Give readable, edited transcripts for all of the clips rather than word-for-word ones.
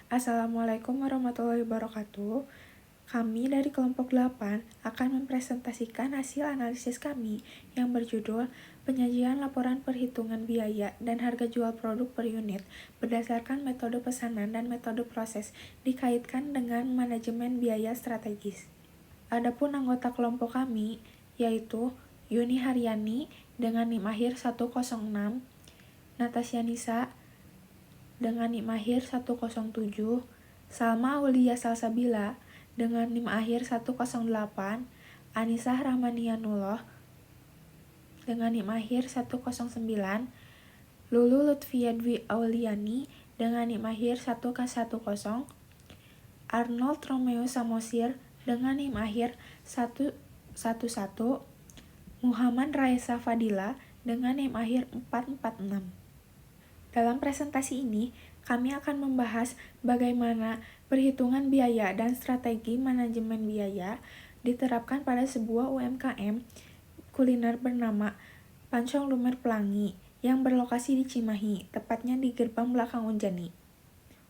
Assalamualaikum warahmatullahi wabarakatuh. Kami dari kelompok 8 akan mempresentasikan hasil analisis kami yang berjudul Penyajian Laporan Perhitungan Biaya dan Harga Jual Produk per Unit berdasarkan metode pesanan dan metode proses dikaitkan dengan manajemen biaya strategis. Adapun anggota kelompok kami yaitu Yuni Haryani dengan NIM akhir 106, Natasha Nisa dengan NIM akhir 107, Salma Aulia Salsabila dengan NIM akhir 108, Anisah Rahmanianullah dengan NIM akhir 109, Lulu Lutfia Dwi Auliani dengan NIM akhir 110, Arnold Romeo Samosir dengan NIM akhir 111, Muhammad Raisa Fadila dengan NIM akhir 446. Dalam presentasi ini, kami akan membahas bagaimana perhitungan biaya dan strategi manajemen biaya diterapkan pada sebuah UMKM kuliner bernama Pancong Lumer Pelangi yang berlokasi di Cimahi, tepatnya di gerbang belakang Unjani.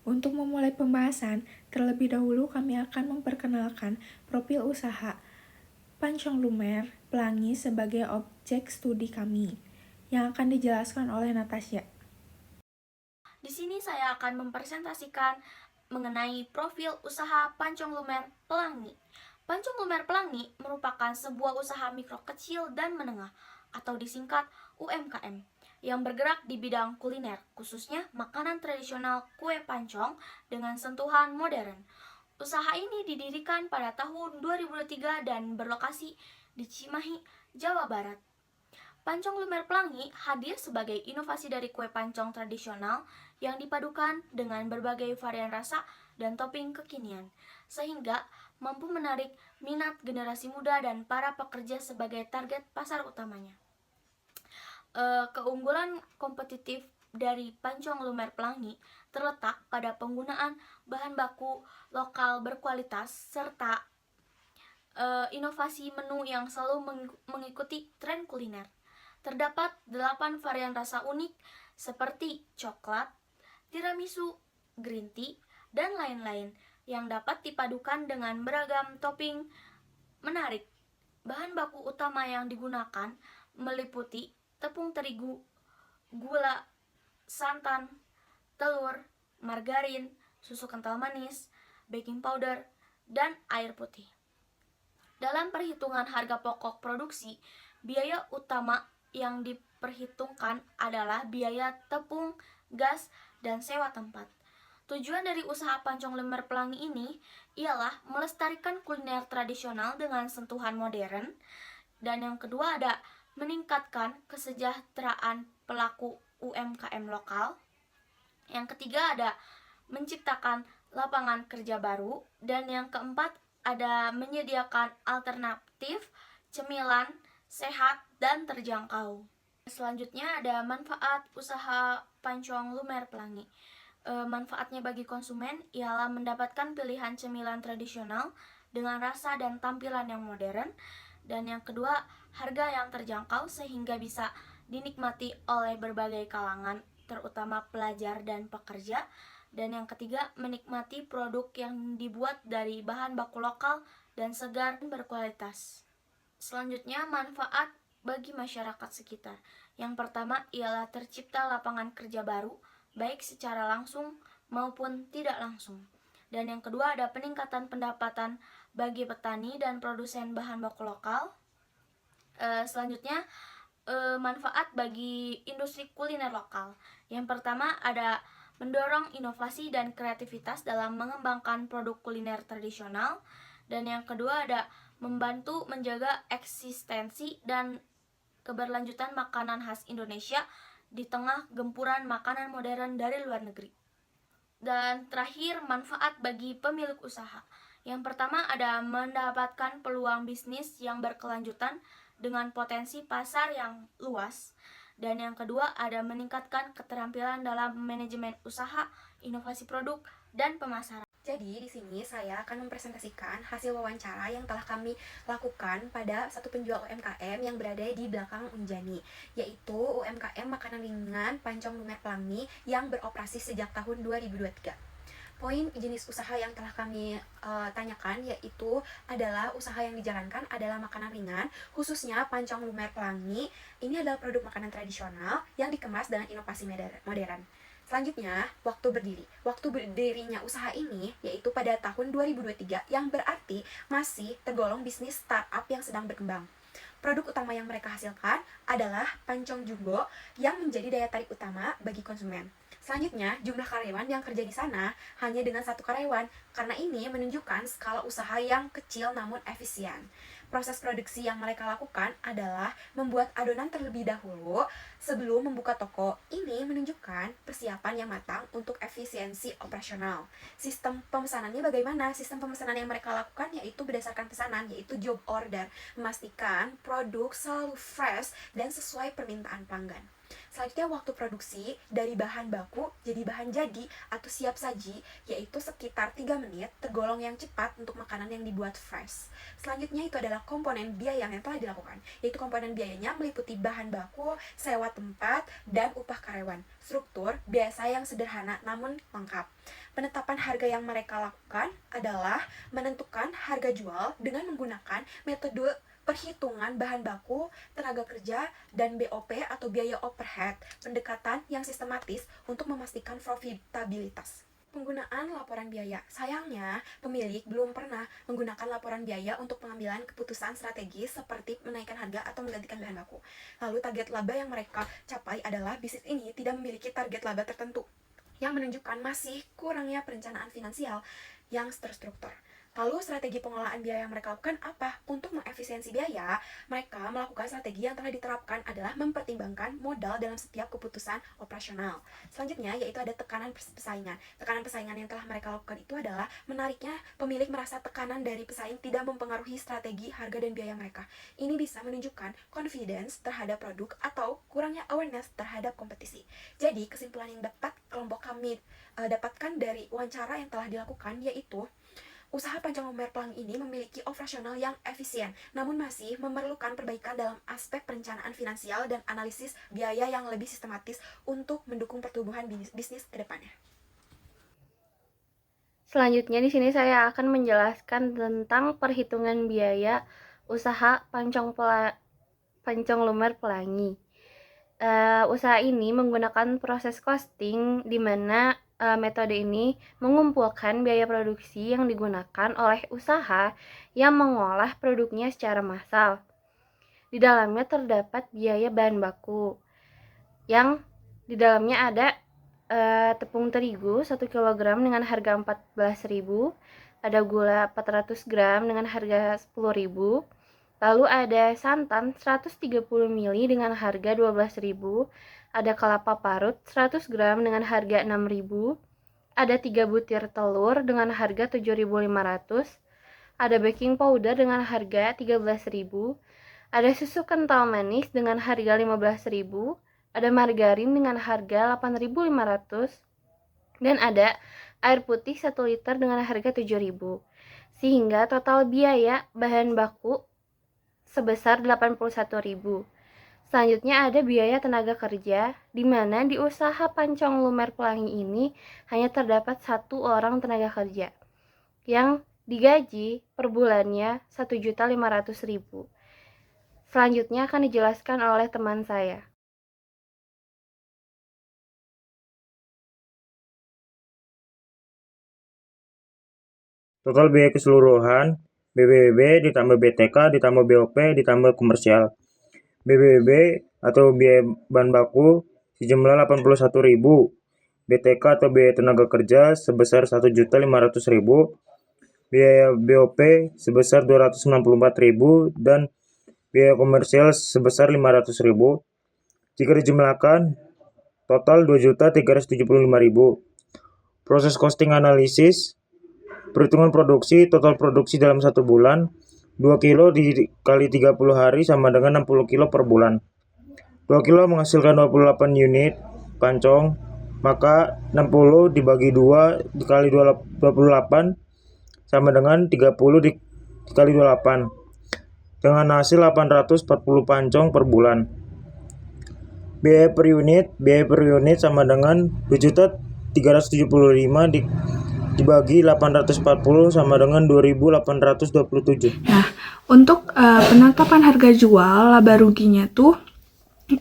Untuk memulai pembahasan, terlebih dahulu kami akan memperkenalkan profil usaha Pancong Lumer Pelangi sebagai objek studi kami, yang akan dijelaskan oleh Natasha. Di sini saya akan mempresentasikan mengenai profil usaha Pancong Lumer Pelangi. Pancong Lumer Pelangi merupakan sebuah usaha mikro kecil dan menengah atau disingkat UMKM yang bergerak di bidang kuliner, khususnya makanan tradisional kue pancong dengan sentuhan modern. Usaha ini didirikan pada tahun 2003 dan berlokasi di Cimahi, Jawa Barat. Pancong Lumer Pelangi hadir sebagai inovasi dari kue pancong tradisional yang dipadukan dengan berbagai varian rasa dan topping kekinian, sehingga mampu menarik minat generasi muda dan para pekerja sebagai target pasar utamanya. Keunggulan kompetitif dari Pancong Lumer Pelangi terletak pada penggunaan bahan baku lokal berkualitas serta inovasi menu yang selalu mengikuti tren kuliner. Terdapat 8 varian rasa unik seperti coklat, tiramisu, green tea, dan lain-lain yang dapat dipadukan dengan beragam topping menarik. Bahan baku utama yang digunakan meliputi tepung terigu, gula, santan, telur, margarin, susu kental manis, baking powder, dan air putih. Dalam perhitungan harga pokok produksi, biaya utama yang diperhitungkan adalah biaya tepung, gas, dan sewa tempat. Tujuan dari usaha Pancong Lumer Pelangi ini ialah melestarikan kuliner tradisional dengan sentuhan modern, dan yang kedua ada meningkatkan kesejahteraan pelaku UMKM lokal. Yang ketiga ada menciptakan lapangan kerja baru, dan yang keempat ada menyediakan alternatif cemilan sehat dan terjangkau. Selanjutnya ada manfaat usaha Pancong Lumer Pelangi. Manfaatnya bagi konsumen ialah mendapatkan pilihan cemilan tradisional dengan rasa dan tampilan yang modern, dan yang kedua harga yang terjangkau sehingga bisa dinikmati oleh berbagai kalangan, terutama pelajar dan pekerja. Dan yang ketiga, menikmati produk yang dibuat dari bahan baku lokal dan segar dan berkualitas. Selanjutnya, manfaat bagi masyarakat sekitar. Yang pertama ialah tercipta lapangan kerja baru, baik secara langsung maupun tidak langsung. Dan yang kedua ada peningkatan pendapatan bagi petani dan produsen bahan baku lokal. Selanjutnya, manfaat bagi industri kuliner lokal. Yang pertama ada mendorong inovasi dan kreativitas dalam mengembangkan produk kuliner tradisional, dan yang kedua ada membantu menjaga eksistensi dan keberlanjutan makanan khas Indonesia di tengah gempuran makanan modern dari luar negeri. Dan terakhir, manfaat bagi pemilik usaha. Yang pertama ada mendapatkan peluang bisnis yang berkelanjutan dengan potensi pasar yang luas. Dan yang kedua ada meningkatkan keterampilan dalam manajemen usaha, inovasi produk, dan pemasaran. Jadi di sini saya akan mempresentasikan hasil wawancara yang telah kami lakukan pada satu penjual UMKM yang berada di belakang Unjani, yaitu UMKM Makanan Ringan Pancong Lumer Pelangi yang beroperasi sejak tahun 2023. Poin jenis usaha yang telah kami tanyakan yaitu adalah usaha yang dijalankan adalah makanan ringan, khususnya pancong lumer pelangi. Ini adalah produk makanan tradisional yang dikemas dengan inovasi modern. Selanjutnya, waktu berdiri. Waktu berdirinya usaha ini yaitu pada tahun 2023 yang berarti masih tergolong bisnis startup yang sedang berkembang. Produk utama yang mereka hasilkan adalah pancong jumbo yang menjadi daya tarik utama bagi konsumen. Selanjutnya, jumlah karyawan yang kerja di sana hanya dengan 1 karyawan, karena ini menunjukkan skala usaha yang kecil namun efisien. Proses produksi yang mereka lakukan adalah membuat adonan terlebih dahulu sebelum membuka toko. Ini menunjukkan persiapan yang matang untuk efisiensi operasional. Sistem pemesanannya bagaimana? Sistem pemesanan yang mereka lakukan yaitu berdasarkan pesanan, yaitu job order, memastikan produk selalu fresh dan sesuai permintaan pelanggan. Selanjutnya, waktu produksi dari bahan baku jadi bahan jadi atau siap saji yaitu sekitar 3 menit, tergolong yang cepat untuk makanan yang dibuat fresh. Selanjutnya itu adalah komponen biaya yang telah dilakukan, yaitu komponen biayanya meliputi bahan baku, sewa tempat, dan upah karyawan. Struktur biasa yang sederhana namun lengkap. Penetapan harga yang mereka lakukan adalah menentukan harga jual dengan menggunakan metode perhitungan bahan baku, tenaga kerja, dan BOP atau biaya overhead, pendekatan yang sistematis untuk memastikan profitabilitas. Penggunaan laporan biaya. Sayangnya, pemilik belum pernah menggunakan laporan biaya untuk pengambilan keputusan strategis seperti menaikkan harga atau menggantikan bahan baku. Lalu target laba yang mereka capai adalah bisnis ini tidak memiliki target laba tertentu, yang menunjukkan masih kurangnya perencanaan finansial yang terstruktur. Lalu strategi pengelolaan biaya yang mereka lakukan apa? Untuk mengefisiensi biaya, mereka melakukan strategi yang telah diterapkan adalah mempertimbangkan modal dalam setiap keputusan operasional. Selanjutnya yaitu ada tekanan persaingan. Tekanan persaingan yang telah mereka lakukan itu adalah menariknya pemilik merasa tekanan dari pesaing tidak mempengaruhi strategi, harga, dan biaya mereka. Ini bisa menunjukkan confidence terhadap produk atau kurangnya awareness terhadap kompetisi. Jadi kesimpulan yang dapat kelompok kami dapatkan dari wawancara yang telah dilakukan yaitu usaha pancong lumer pelangi ini memiliki operasional yang efisien, namun masih memerlukan perbaikan dalam aspek perencanaan finansial dan analisis biaya yang lebih sistematis untuk mendukung pertumbuhan bisnis ke depannya. Selanjutnya di sini saya akan menjelaskan tentang perhitungan biaya usaha pancong lumer pelangi. Usaha ini menggunakan proses costing di mana metode ini mengumpulkan biaya produksi yang digunakan oleh usaha yang mengolah produknya secara massal. Di dalamnya terdapat biaya bahan baku, yang di dalamnya ada tepung terigu 1 kg dengan harga 14.000, ada gula 400 gram dengan harga 10.000, lalu ada santan 130 ml dengan harga 12.000, ada kelapa parut 100 gram dengan harga 6.000, ada 3 butir telur dengan harga 7.500, ada baking powder dengan harga 13.000, ada susu kental manis dengan harga 15.000, ada margarin dengan harga 8.500, dan ada air putih 1 liter dengan harga 7.000. Sehingga total biaya bahan baku sebesar 81.000. Selanjutnya ada biaya tenaga kerja, di mana di usaha pancong lumer pelangi ini hanya terdapat 1 orang tenaga kerja yang digaji per bulannya 1.500.000. Selanjutnya akan dijelaskan oleh teman saya. Total biaya keseluruhan BBB ditambah BTK ditambah BOP ditambah komersial. BBB atau biaya bahan baku sejumlah 81.000, BTK atau biaya tenaga kerja sebesar 1.500.000, biaya BOP sebesar 294.000, dan biaya komersial sebesar 500.000. Jika dijumlahkan, total 2.375.000. Proses costing analisis, perhitungan produksi, total produksi dalam 1 bulan, 2 kilo dikali 30 hari sama dengan 60 kilo per bulan. 2 kilo menghasilkan 28 unit pancong, maka 60 dibagi 2 dikali 28 sama dengan 30 dikali 28, dengan hasil 840 pancong per bulan. Biaya per unit sama dengan 2.375 dibagi 840 sama dengan 2.827. Nah, untuk penetapan harga jual laba ruginya tuh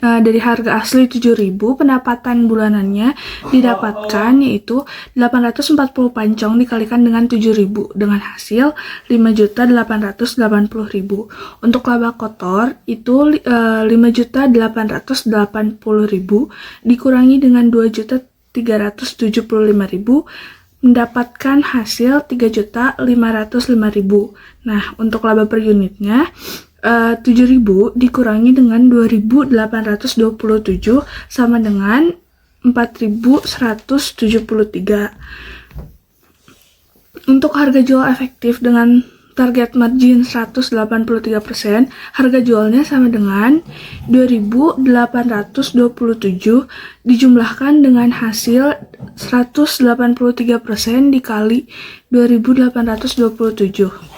dari harga asli 7.000, pendapatan bulanannya didapatkan yaitu 840 pancong dikalikan dengan 7.000 dengan hasil 5.880.000. Untuk laba kotor itu 5.880.000 dikurangi dengan 2.375.000 mendapatkan hasil 3.505.000. Nah, untuk laba per unitnya 7.000 dikurangi dengan 2.827 sama dengan 4.173. Untuk harga jual efektif dengan target margin 183%, harga jualnya sama dengan 2.827 dijumlahkan dengan hasil 183% dikali 2.827.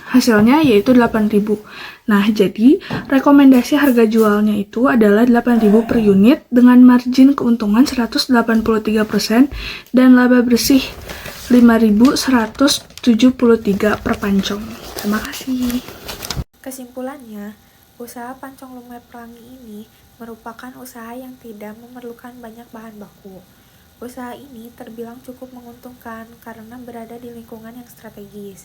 Hasilnya yaitu 8.000. Nah, jadi rekomendasi harga jualnya itu adalah 8.000 per unit dengan margin keuntungan 183% dan laba bersih 5.173 per pancong. Terima kasih. Kesimpulannya, usaha Pancong Lumer Pelangi ini merupakan usaha yang tidak memerlukan banyak bahan baku. Usaha ini terbilang cukup menguntungkan karena berada di lingkungan yang strategis.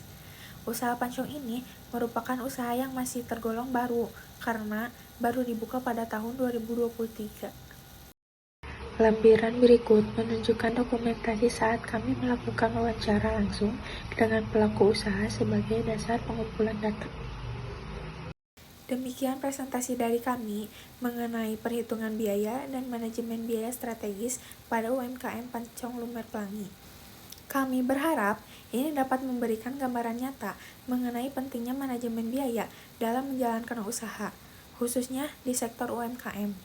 Usaha pancong ini merupakan usaha yang masih tergolong baru karena baru dibuka pada tahun 2023. Lampiran berikut menunjukkan dokumentasi saat kami melakukan wawancara langsung dengan pelaku usaha sebagai dasar pengumpulan data. Demikian presentasi dari kami mengenai perhitungan biaya dan manajemen biaya strategis pada UMKM Pancong Lumer Pelangi. Kami berharap ini dapat memberikan gambaran nyata mengenai pentingnya manajemen biaya dalam menjalankan usaha, khususnya di sektor UMKM.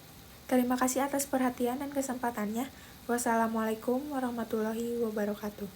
Terima kasih atas perhatian dan kesempatannya. Wassalamualaikum warahmatullahi wabarakatuh.